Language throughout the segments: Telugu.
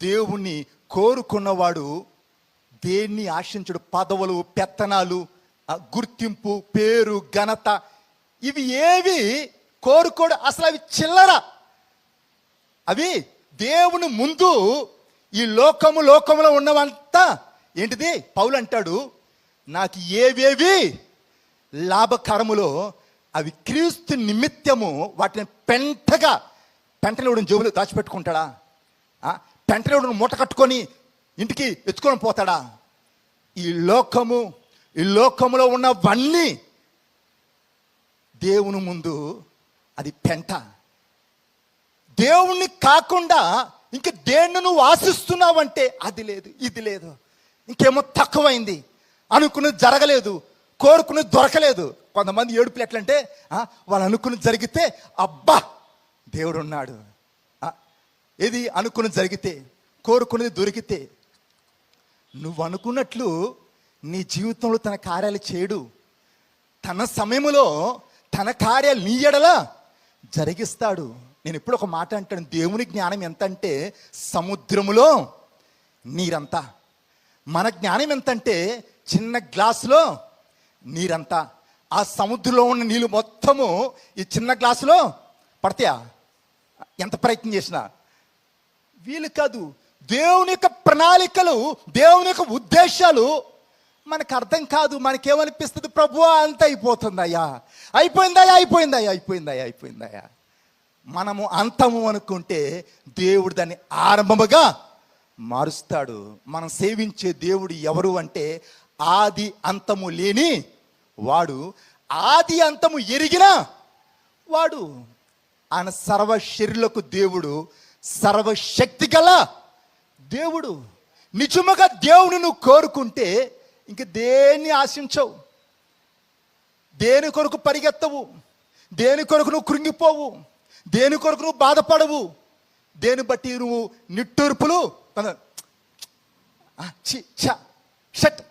దేవుణ్ణి కోరుకున్నవాడు దేన్ని ఆశించడు. పదవులు, పెత్తనాలు, గుర్తింపు, పేరు, ఘనత, ఇవి ఏవి కోరుకోడు. అసలు అవి చిల్లర. అవి దేవుని ముందు ఈ లోకములో ఉన్నవంతా ఏంటిది? పౌలు అంటాడు, నాకు ఏవేవి లాభకరములో అవి క్రీస్తు నిమిత్తము వాటిని పెంటలేవుడు జోబులు దాచిపెట్టుకుంటాడా? పెంటలేవుడు మూట కట్టుకొని ఇంటికి ఎత్తుకొని పోతాడా? ఈ లోకములో ఉన్నవన్నీ దేవుని ముందు అది పెంట. దేవుణ్ణి కాకుండా ఇంక దేన్ని నువ్వు ఆశిస్తున్నావంటే అది లేదు, ఇది లేదు, ఇంకేమో తక్కువైంది, అనుకున్నది జరగలేదు, కోరుకున్నది దొరకలేదు. కొంతమంది ఏడుపులు ఎట్లంటే వాళ్ళు అనుకున్నది జరిగితే అబ్బా దేవుడు ఉన్నాడు. ఏది అనుకున్నది జరిగితే, కోరుకున్నది దొరికితే. నువ్వు అనుకున్నట్లు నీ జీవితంలో తన కార్యాలు చేయడు. తన సమయంలో తన కార్యాలు నీ ఎడల జరిగిస్తాడు. నేను ఎప్పుడు ఒక మాట అంటాను, దేవుని జ్ఞానం ఎంత అంటే సముద్రములో నీరంతా. మన జ్ఞానం ఎంతంటే చిన్న గ్లాసులో నీరంతా. ఆ సముద్రంలో ఉన్న నీళ్ళు మొత్తము ఈ చిన్న గ్లాసులో పడతాయా? ఎంత ప్రయత్నం చేసినా వీలు కాదు. దేవుని యొక్క ప్రణాళికలు, దేవుని యొక్క ఉద్దేశాలు మనకు అర్థం కాదు. మనకేమనిపిస్తుంది? ప్రభువా అంత అయిపోతుందయ్యా, అయిపోయిందయ్యా. మనము అంతము అనుకుంటే దేవుడు దాన్ని ఆరంభముగా మారుస్తాడు. మనం సేవించే దేవుడు ఎవరు అంటే ఆది అంతము లేని వాడు, ఆది అంతము ఎరిగిన వాడు. ఆయన సర్వశరీరులకు దేవుడు, సర్వశక్తి గల దేవుడు. నిజముగా దేవుని నువ్వు కోరుకుంటే ఇంక దేన్ని ఆశించవు, దేని కొరకు పరిగెత్తవు, దేని కొరకు నువ్వు కృంగిపోవు, దేని కొరకు నువ్వు బాధపడవు, దేని బట్టి నువ్వు నిట్టూర్పులు షట్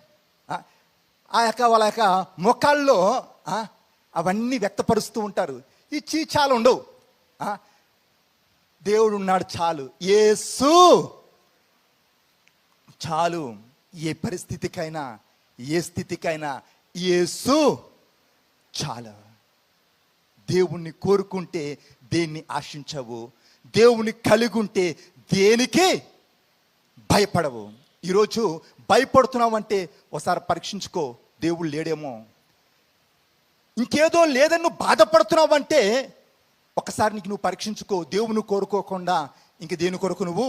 వాళ్ళ యొక్క ముఖాల్లో అవన్నీ వ్యక్తపరుస్తూ ఉంటారు. ఈ చీచాలు ఉండవు. దేవుడు ఉన్నాడు చాలు, యేసు చాలు. ఏ పరిస్థితికైనా, ఏ స్థితికైనా యేసు చాలు. దేవుణ్ణి కోరుకుంటే దేన్ని ఆశించవు, దేవుని కలిగి ఉంటే దేనికి భయపడవు. ఈరోజు భయపడుతున్నావు అంటే ఒకసారి పరీక్షించుకో, దేవుడు లేడేమో. ఇంకేదో లేదని నువ్వు బాధపడుతున్నావు అంటే ఒకసారి నీకు నువ్వు పరీక్షించుకో. దేవుని కోరుకోకుండా ఇంక దేని కొరకు నువ్వు